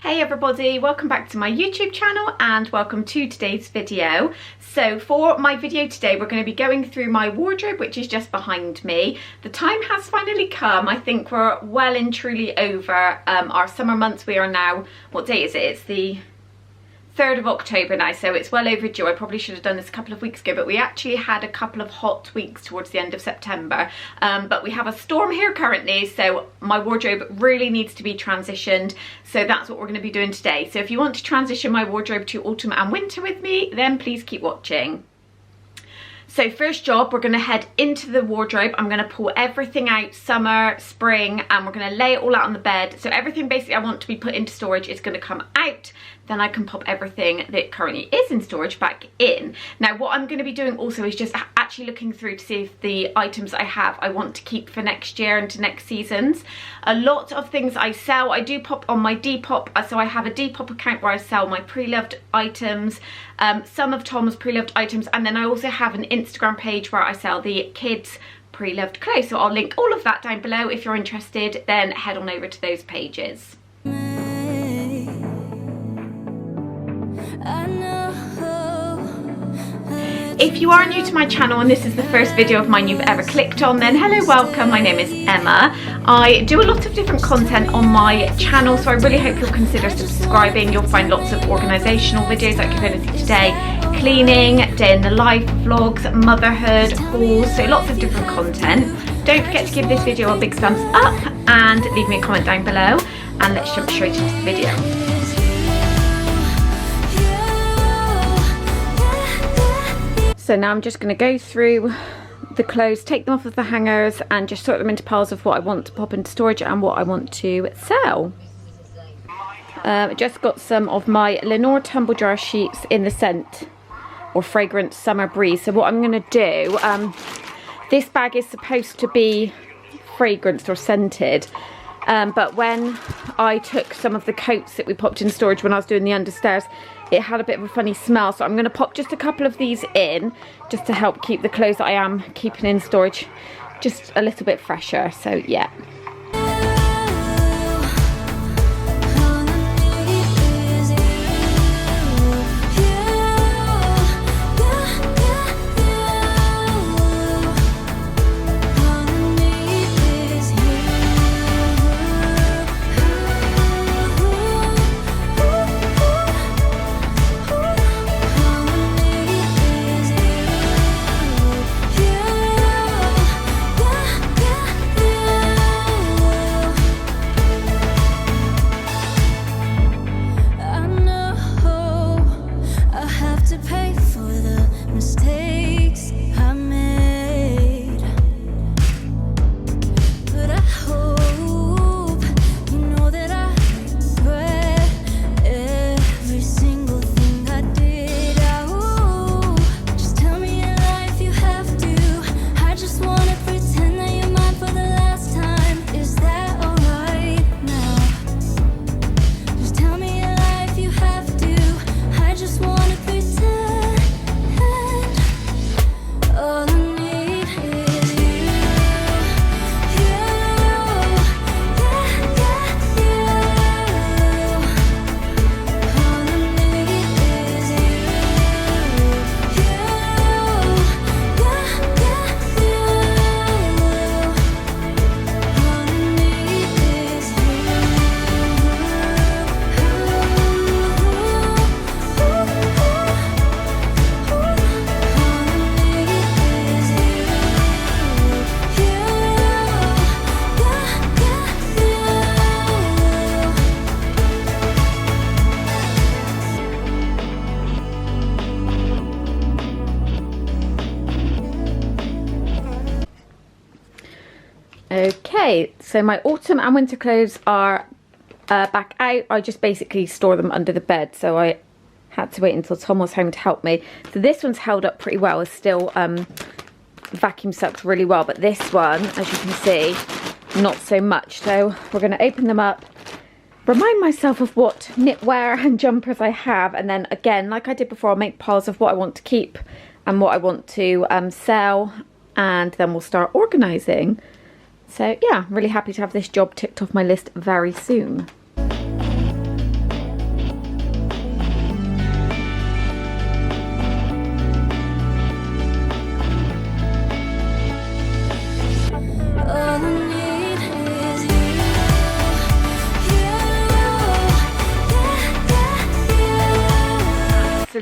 Hey everybody, welcome back to my YouTube channel and welcome to today's video. So for my video today we're going to be going through my wardrobe, which is just behind me. The time has finally come. I think we're well and truly over our summer months. We are now, what day is it? It's the 3rd of October now, so it's well overdue. I probably should have done this a couple of weeks ago, but we actually had a couple of hot weeks towards the end of September. But we have a storm here currently, so my wardrobe really needs to be transitioned. So that's what we're going to be doing today. So if you want to transition my wardrobe to autumn and winter with me, then please keep watching. So first job, we're going to head into the wardrobe. I'm going to pull everything out, summer, spring, and we're going to lay it all out on the bed. So everything basically I want to be put into storage is going to come out. Then I can pop everything that currently is in storage back in. Now what I'm going to be doing also is just actually looking through to see if the items I have I want to keep for next year and to next seasons. A lot of things I sell, I do pop on my Depop, so I have a Depop account where I sell my pre-loved items, some of Tom's pre-loved items, and then I also have an Instagram page where I sell the kids pre-loved clothes. So I'll link all of that down below. If you're interested, then head on over to those pages. If you are new to my channel and this is the first video of mine you've ever clicked on, then hello, welcome. My name is Emma. I do a lot of different content on my channel, so I really hope you'll consider subscribing. You'll find lots of organisational videos like you're going to see today, cleaning, day in the life, vlogs, motherhood, hauls, so lots of different content. Don't forget to give this video a big thumbs up and leave me a comment down below, and let's jump straight into the video. So now I'm just going to go through the clothes, take them off of the hangers and just sort them into piles of what I want to pop into storage and what I want to sell. Just got some of my Lenore tumble jar sheets in the scent or fragrance Summer Breeze. So what I'm going to do, this bag is supposed to be fragranced or scented. But when I took some of the coats that we popped in storage when I was doing the understairs, it had a bit of a funny smell, so I'm going to pop just a couple of these in just to help keep the clothes that I am keeping in storage just a little bit fresher. So yeah. Okay, so my autumn and winter clothes are back out. I just basically store them under the bed, so I had to wait until Tom was home to help me. So this one's held up pretty well. It's still vacuum sucked really well, but this one, as you can see, not so much. So we're going to open them up, remind myself of what knitwear and jumpers I have, and then again, like I did before, I'll make piles of what I want to keep and what I want to sell, and then we'll start organising. So yeah, I'm really happy to have this job ticked off my list very soon.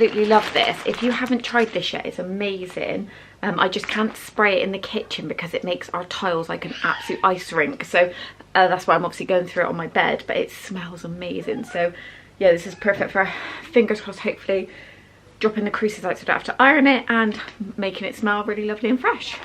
absolutely love this. If you haven't tried this yet, it's amazing. I just can't spray it in the kitchen because it makes our tiles like an absolute ice rink. So that's why I'm obviously going through it on my bed, but it smells amazing. So yeah, this is perfect for, fingers crossed, hopefully dropping the creases out so I don't have to iron it and making it smell really lovely and fresh.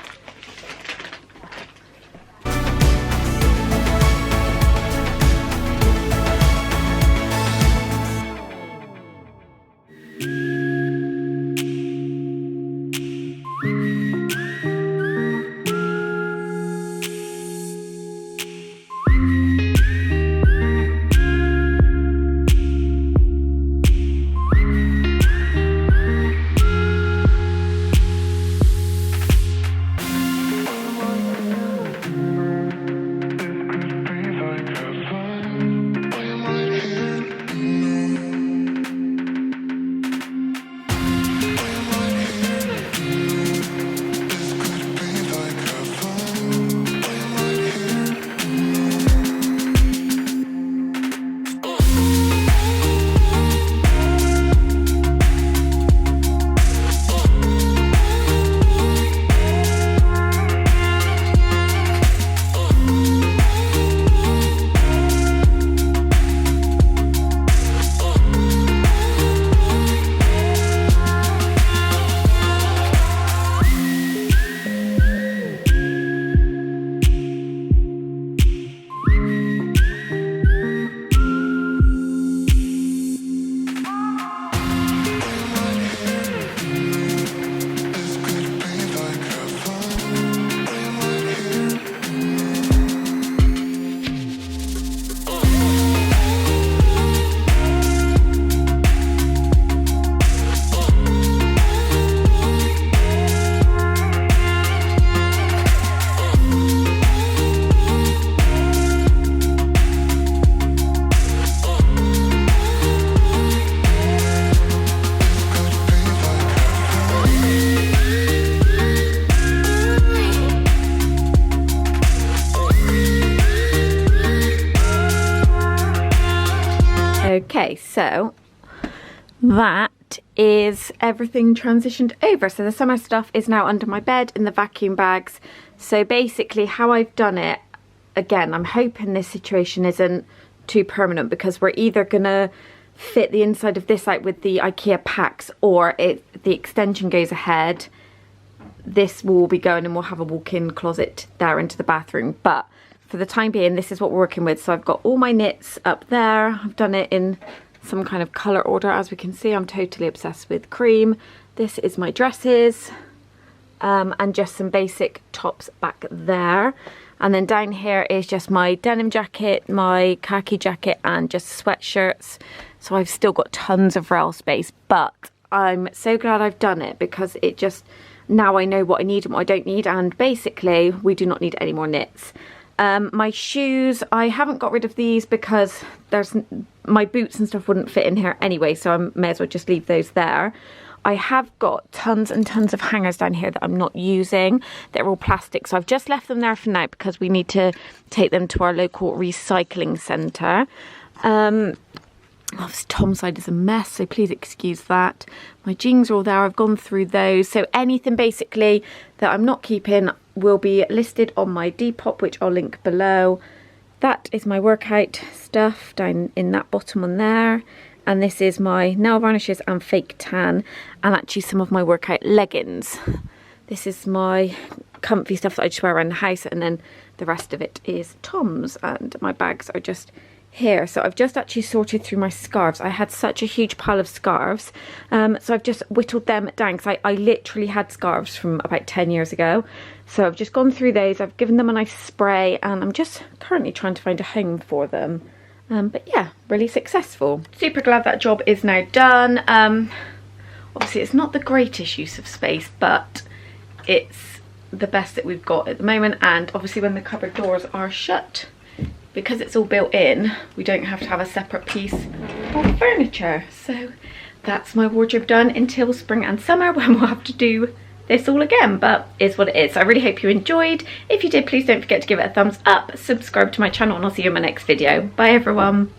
Okay, so that is everything transitioned over. So the summer stuff is now under my bed in the vacuum bags. So basically how I've done it, again, I'm hoping this situation isn't too permanent, because we're either gonna fit the inside of this out with the IKEA packs, or the extension goes ahead, this will be going and we'll have a walk-in closet there into the bathroom. But for the time being, this is what we're working with. So I've got all my knits up there. I've done it in some kind of colour order. As we can see, I'm totally obsessed with cream. This is my dresses, and just some basic tops back there. And then down here is just my denim jacket, my khaki jacket, and just sweatshirts. So I've still got tons of rail space, but I'm so glad I've done it, because it just, now I know what I need and what I don't need. And basically we do not need any more knits. My shoes, I haven't got rid of these because my boots and stuff wouldn't fit in here anyway, so I may as well just leave those there. I have got tons and tons of hangers down here that I'm not using. They're all plastic, so I've just left them there for now because we need to take them to our local recycling centre. Tom's side is a mess, so please excuse that. My jeans are all there, I've gone through those. So anything basically that I'm not keeping will be listed on my Depop, which I'll link below. That is my workout stuff down in that bottom one there. And this is my nail varnishes and fake tan, and actually some of my workout leggings. This is my comfy stuff that I just wear around the house, and then the rest of it is Tom's, and my bags are just here. So I've just actually sorted through my scarves. I had such a huge pile of scarves, so I've just whittled them down, because I literally had scarves from about 10 years ago. So I've just gone through those, I've given them a nice spray, and I'm just currently trying to find a home for them. But yeah, really successful. Super glad that job is now done. Obviously it's not the greatest use of space, but it's the best that we've got at the moment. And obviously when the cupboard doors are shut, because it's all built in, we don't have to have a separate piece of furniture. So that's my wardrobe done until spring and summer, when we'll have to do this all again, but it's what it is. So I really hope you enjoyed. If you did, please don't forget to give it a thumbs up, subscribe to my channel, and I'll see you in my next video. Bye everyone.